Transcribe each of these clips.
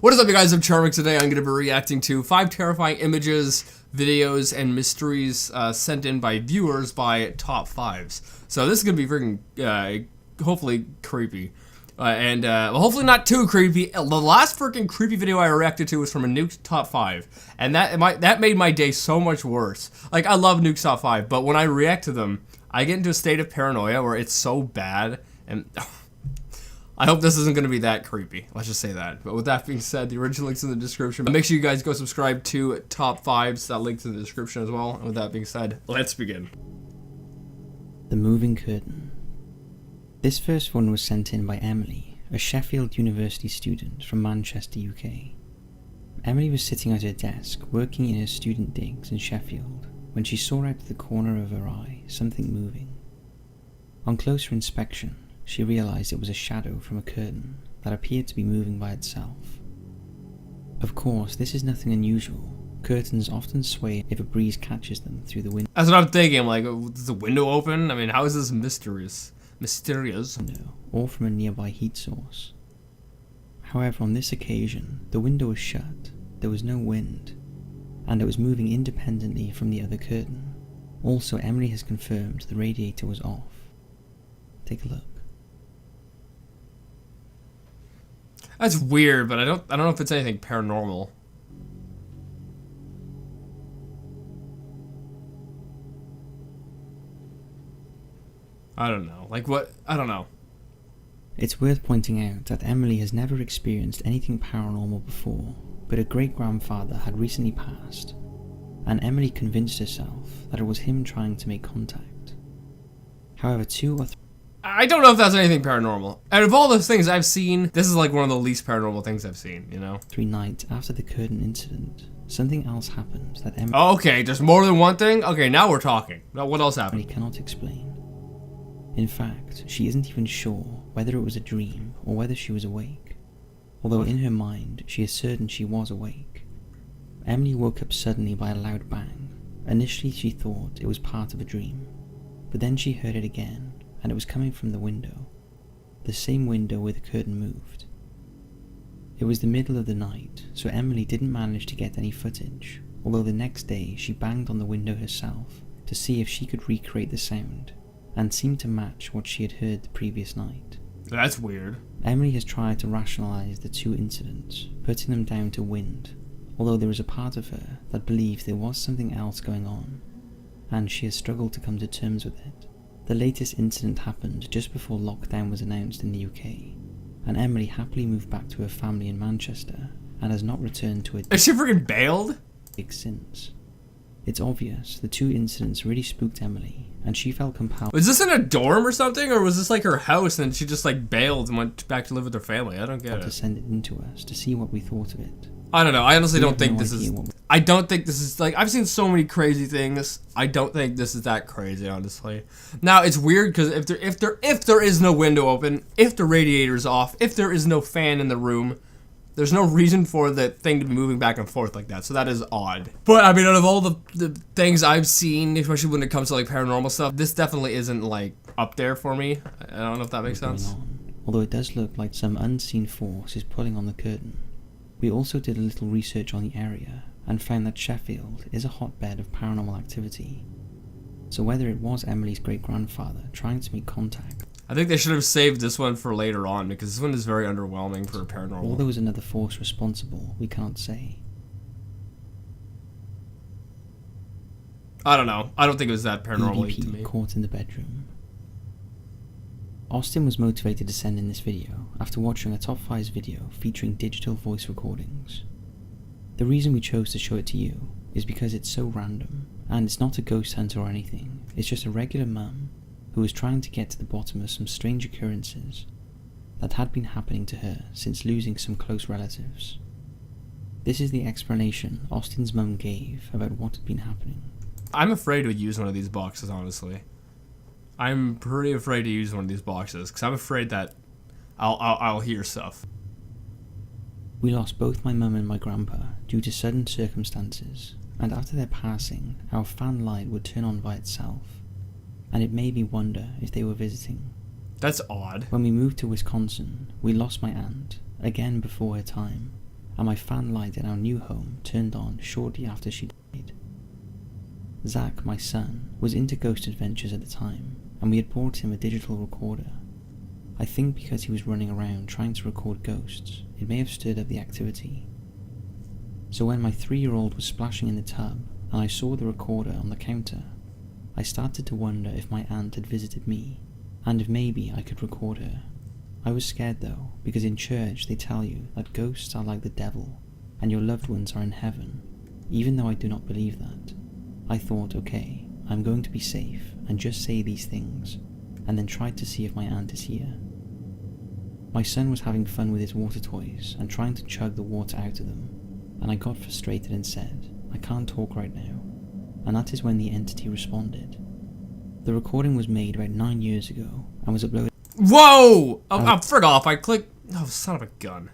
What is up, you guys? I'm Charmx. Today I'm going to be reacting to 5 terrifying images, videos, and mysteries sent in by viewers by top 5s. So this is going to be freaking, hopefully creepy. Well, hopefully not too creepy. The last freaking creepy video I reacted to was from a Nuke's top 5. And that made my day so much worse. Like, I love Nuke's top 5, but when I react to them, I get into a state of paranoia where it's so bad. And I hope this isn't going to be that creepy. Let's just say that. But with that being said, the original link's in the description. Make sure you guys go subscribe to Top 5s. That link's in the description as well. And with that being said, let's begin. The Moving Curtain. This first one was sent in by Emily, a Sheffield University student from Manchester, UK. Emily was sitting at her desk, working in her student digs in Sheffield, when she saw out of the corner of her eye something moving. On closer inspection, she realised it was a shadow from a curtain that appeared to be moving by itself. Of course, this is nothing unusual. Curtains often sway if a breeze catches them through the window. That's what I'm thinking. I'm like, is the window open? I mean, how is this mysterious? Or from a nearby heat source. However, on this occasion, the window was shut, there was no wind, and it was moving independently from the other curtain. Also, Emily has confirmed the radiator was off. Take a look. That's weird, but I don't know if it's anything paranormal. I don't know. Like what? I don't know. It's worth pointing out that Emily has never experienced anything paranormal before, but her great-grandfather had recently passed, and Emily convinced herself that it was him trying to make contact. However, 2 or 3... I don't know if that's anything paranormal. Out of all those things I've seen, this is like one of the least paranormal things I've seen, you know? 3 nights after the curtain incident, something else happened that Emily... Oh, okay, there's more than one thing? Okay, now we're talking. Now, what else happened? Emily cannot explain. In fact, she isn't even sure whether it was a dream or whether she was awake, although in her mind she is certain she was awake. Emily woke up suddenly by a loud bang. Initially she thought it was part of a dream, but then she heard it again, and it was coming from the window, the same window where the curtain moved. It was the middle of the night, so Emily didn't manage to get any footage, although the next day she banged on the window herself to see if she could recreate the sound, and seemed to match what she had heard the previous night. That's weird. Emily has tried to rationalise the 2 incidents, putting them down to wind, although there is a part of her that believes there was something else going on, and she has struggled to come to terms with it. The latest incident happened just before lockdown was announced in the UK, and Emily happily moved back to her family in Manchester, and has not returned to it. Is she freaking bailed? Since. It's obvious the 2 incidents really spooked Emily, and she felt compelled. Was this in a dorm or something, or was this like her house and she just like bailed and went back to live with her family? I don't get it. To send it in to us to see what we thought of it. I don't know. I honestly don't think this is... I don't think this is like... I've seen so many crazy things. I don't think this is that crazy, honestly. Now, it's weird because if there is no window open, if the radiator's off, if there is no fan in the room, there's no reason for the thing to be moving back and forth like that, so that is odd. But, I mean, out of all the things I've seen, especially when it comes to, like, paranormal stuff, this definitely isn't, like, up there for me. I don't know if that makes sense. Although it does look like some unseen force is pulling on the curtain. We also did a little research on the area, and found that Sheffield is a hotbed of paranormal activity. So whether it was Emily's great-grandfather trying to make contact... I think they should have saved this one for later on, because this one is very underwhelming for paranormal. Or there was another force responsible, we can't say. I don't know. I don't think it was that paranormal to me. Caught in the bedroom. Austin was motivated to send in this video after watching a Top 5s video featuring digital voice recordings. The reason we chose to show it to you is because it's so random, and it's not a ghost hunter or anything, it's just a regular mum who was trying to get to the bottom of some strange occurrences that had been happening to her since losing some close relatives. This is the explanation Austin's mum gave about what had been happening. I'm afraid to use one of these boxes, honestly. I'm pretty afraid to use one of these boxes, because I'm afraid that I'll hear stuff. We lost both my mum and my grandpa due to sudden circumstances, and after their passing, our fan light would turn on by itself, and it made me wonder if they were visiting. That's odd. When we moved to Wisconsin, we lost my aunt, again before her time, and my fan light in our new home turned on shortly after she died. Zach, my son, was into ghost adventures at the time, and we had bought him a digital recorder. I think because he was running around trying to record ghosts, it may have stirred up the activity. So when my 3-year-old was splashing in the tub, and I saw the recorder on the counter, I started to wonder if my aunt had visited me, and if maybe I could record her. I was scared though, because in church they tell you that ghosts are like the devil, and your loved ones are in heaven, even though I do not believe that. I thought, okay, I'm going to be safe, and just say these things, and then tried to see if my aunt is here. My son was having fun with his water toys, and trying to chug the water out of them, and I got frustrated and said, I can't talk right now, and that is when the entity responded. The recording was made about 9 years ago, and was uploaded. Whoa! Oh, frig off, I clicked... Oh, son of a gun.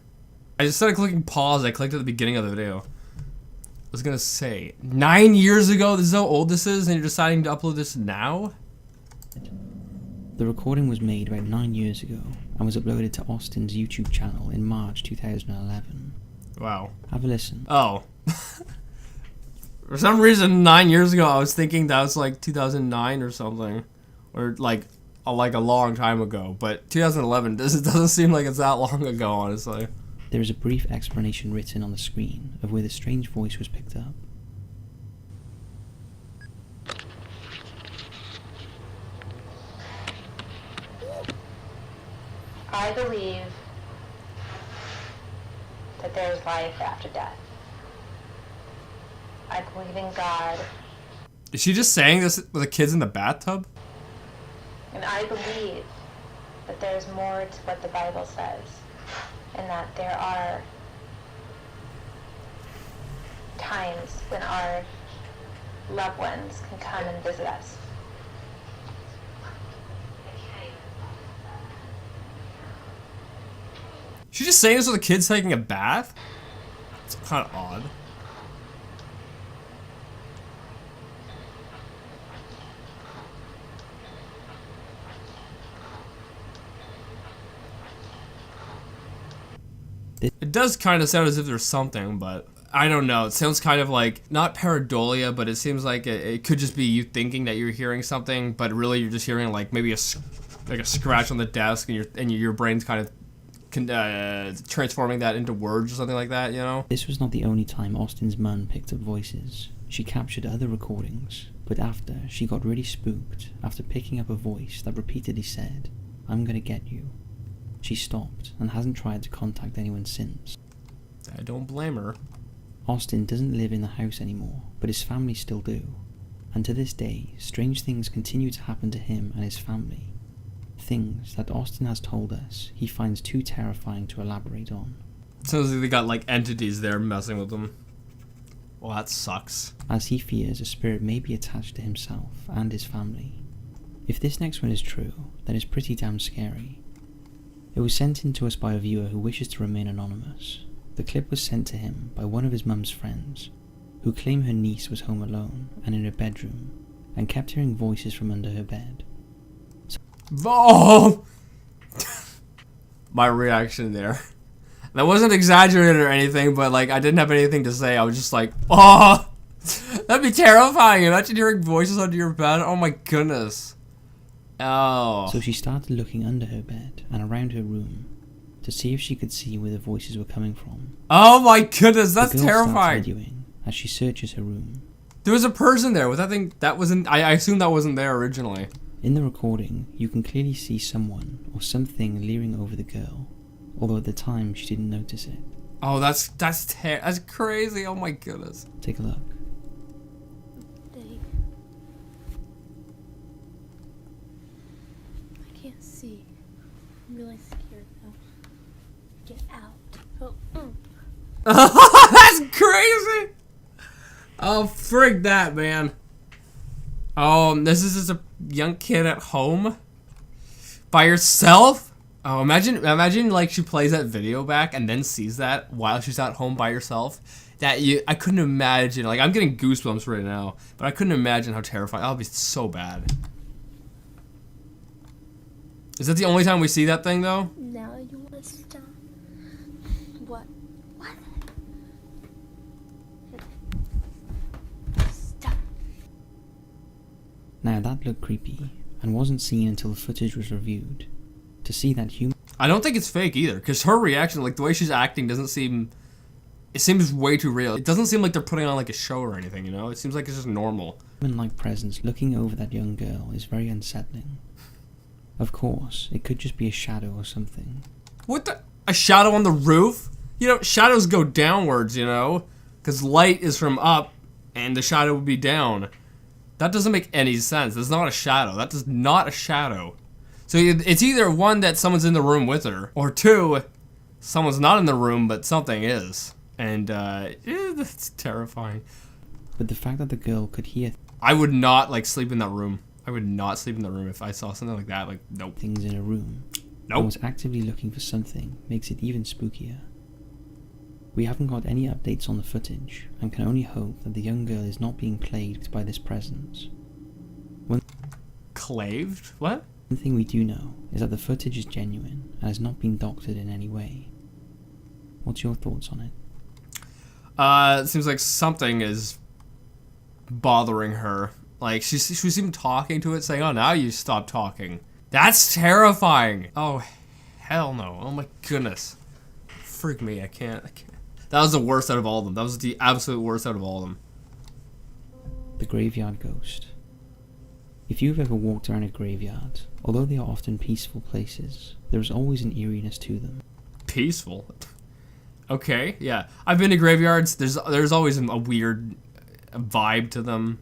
Instead of clicking pause, I clicked at the beginning of the video. I was gonna say, 9 years ago, this is how old this is, and you're deciding to upload this now? The recording was made about 9 years ago, and was uploaded to Austin's YouTube channel in March 2011. Wow. Have a listen. Oh. For some reason, 9 years ago, I was thinking that was like 2009 or something. Or like a long time ago. But 2011 doesn't seem like it's that long ago, honestly. There is a brief explanation written on the screen of where the strange voice was picked up. I believe that there is life after death. I believe in God. Is she just saying this with the kids in the bathtub? And I believe that there's more to what the Bible says. And that there are times when our loved ones can come and visit us. She's just saying this with the kids taking a bath? It's kind of odd. It does kind of sound as if there's something, but I don't know. It sounds kind of like, not pareidolia, but it seems like it could just be you thinking that you're hearing something, but really you're just hearing like maybe a scratch on the desk, and your brain's kind of transforming that into words or something like that, you know? This was not the only time Austin's mum picked up voices. She captured other recordings, but after, she got really spooked after picking up a voice that repeatedly said, "I'm gonna get you." She stopped and hasn't tried to contact anyone since. I don't blame her. Austin doesn't live in the house anymore, but his family still do. And to this day, strange things continue to happen to him and his family. Things that Austin has told us he finds too terrifying to elaborate on. Sounds like they got like entities there messing with them. Well, that sucks. As he fears a spirit may be attached to himself and his family. If this next one is true, then it's pretty damn scary. It was sent in to us by a viewer who wishes to remain anonymous. The clip was sent to him by one of his mum's friends, who claimed her niece was home alone and in her bedroom, and kept hearing voices from under her bed. Oh! My reaction there. That wasn't exaggerated or anything, but like I didn't have anything to say. I was just like, oh! That'd be terrifying. Imagine hearing voices under your bed. Oh my goodness. Oh. So she started looking under her bed and around her room to see if she could see where the voices were coming from. Oh my goodness, that's the girl terrifying. starts videoing as she searches her room. There was a person there with that thing that wasn't. I assume that wasn't there originally. In the recording, you can clearly see someone or something leering over the girl, although at the time she didn't notice it. Oh, that's crazy. Oh my goodness. Take a look. I can't see. I'm really scared now. Get out. Oh. That's crazy. Oh, frig that, man. Oh, this is just a young kid at home by herself. Oh, imagine like she plays that video back and then sees that while she's at home by herself. I couldn't imagine. Like, I'm getting goosebumps right now, but I couldn't imagine how terrifying. That'll be so bad. Is that the only time we see that thing, though? Now you want to stop. What? What? Now that looked creepy, and wasn't seen until the footage was reviewed. To see that human... I don't think it's fake either, because her reaction, like the way she's acting doesn't seem... It seems way too real. It doesn't seem like they're putting on like a show or anything, you know? It seems like it's just normal. Human-like presence looking over that young girl is very unsettling. Of course, it could just be a shadow or something. What the? A shadow on the roof? You know, shadows go downwards, you know? Because light is from up, and the shadow would be down. That doesn't make any sense. That's not a shadow. That is not a shadow. So it's either one, that someone's in the room with her, or two, someone's not in the room, but something is. And, that's terrifying. But the fact that the girl could hear I would not, like, sleep in that room. I would not sleep in the room if I saw something like that. Like, nope. things in a room, Nope. and was actively looking for something makes it even spookier. We haven't got any updates on the footage, and can only hope that the young girl is not being plagued by this presence. Claved? What? One thing we do know is that the footage is genuine and has not been doctored in any way. What's your thoughts on it? It seems like something is bothering her. Like, she was even talking to it, saying, oh, now you stop talking. That's terrifying. Oh, hell no. Oh my goodness. Freak me, I can't. That was the worst out of all of them. That was the absolute worst out of all of them. The graveyard ghost. If you've ever walked around a graveyard, although they are often peaceful places, there is always an eeriness to them. Peaceful? Okay, yeah. I've been to graveyards. There's always a weird vibe to them.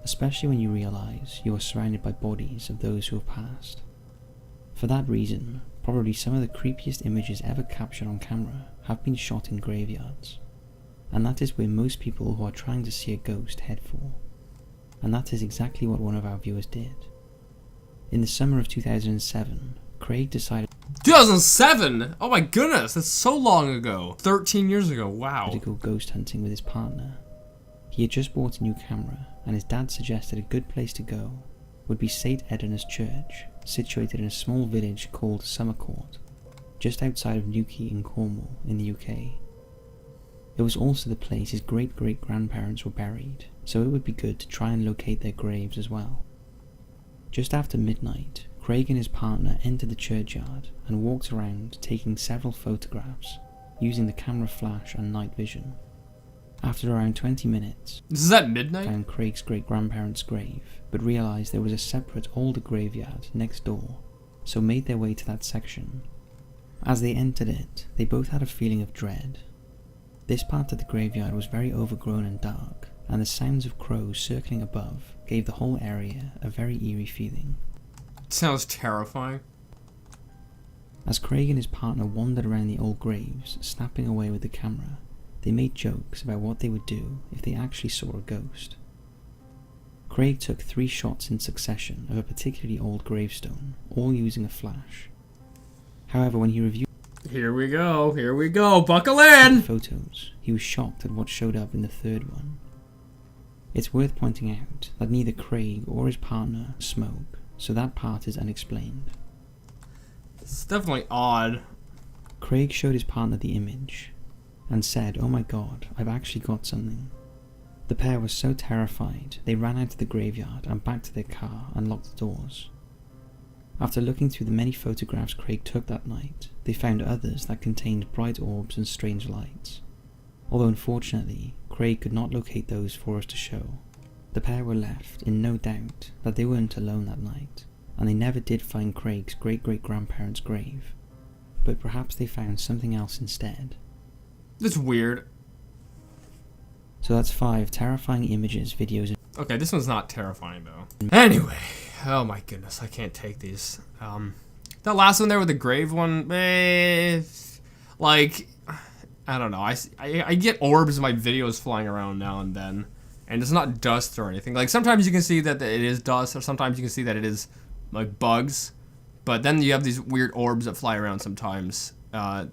Especially when you realize you are surrounded by bodies of those who have passed. For that reason, probably some of the creepiest images ever captured on camera have been shot in graveyards. And that is where most people who are trying to see a ghost head for. And that is exactly what one of our viewers did. In the summer of 2007, Craig decided 2007? Oh my goodness, that's so long ago. 13 years ago, wow. to go ghost hunting with his partner. He had just bought a new camera, and his dad suggested a good place to go would be St. Edna's Church, situated in a small village called Summercourt, just outside of Newquay in Cornwall, in the UK. It was also the place his great-great-grandparents were buried, so it would be good to try and locate their graves as well. Just after midnight, Craig and his partner entered the churchyard and walked around taking several photographs, using the camera flash and night vision. After around 20 minutes, This is at midnight? found Craig's great-grandparents' grave, but realised there was a separate older graveyard next door, so made their way to that section. As they entered it, they both had a feeling of dread. This part of the graveyard was very overgrown and dark, and the sounds of crows circling above gave the whole area a very eerie feeling. Sounds terrifying. As Craig and his partner wandered around the old graves, snapping away with the camera, they made jokes about what they would do if they actually saw a ghost. Craig took 3 shots in succession of a particularly old gravestone, all using a flash. However, when he reviewed Here we go, buckle in! the photos, he was shocked at what showed up in the 3rd one. It's worth pointing out that neither Craig or his partner smoke, so that part is unexplained. It's definitely odd. Craig showed his partner the image, and said, "Oh my god, I've actually got something." The pair were so terrified, they ran out of the graveyard and back to their car and locked the doors. After looking through the many photographs Craig took that night, they found others that contained bright orbs and strange lights. Although unfortunately, Craig could not locate those for us to show. The pair were left in no doubt that they weren't alone that night, and they never did find Craig's great-great-grandparents' grave. But perhaps they found something else instead. That's weird. So that's 5 terrifying images, videos, Okay, this one's not terrifying though. Anyway, oh my goodness, I can't take these. That last one there with the grave one, like, I don't know. I get orbs in my videos flying around now and then, and it's not dust or anything. Like sometimes you can see that it is dust, or sometimes you can see that it is like bugs, but then you have these weird orbs that fly around sometimes.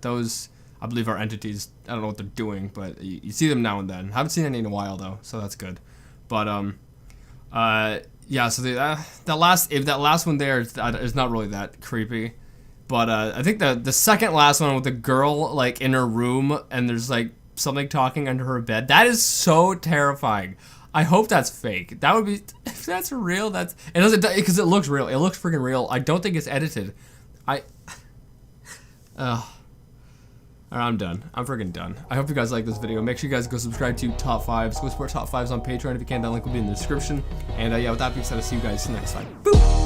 Those, I believe, are entities. I don't know what they're doing, but you see them now and then. Haven't seen any in a while though, so that's good. But yeah. So that last one there is not really that creepy. But I think the second last one with the girl like in her room and there's like something talking under her bed, that is so terrifying. I hope that's fake. That would be, if that's real, it doesn't, because it looks real. It looks freaking real. I don't think it's edited. I'm done. I'm freaking done. I hope you guys like this video. Make sure you guys go subscribe to Top 5s. Go support Top 5s on Patreon if you can. That link will be in the description. And yeah, with that being said, I'll see you guys next time. Boop!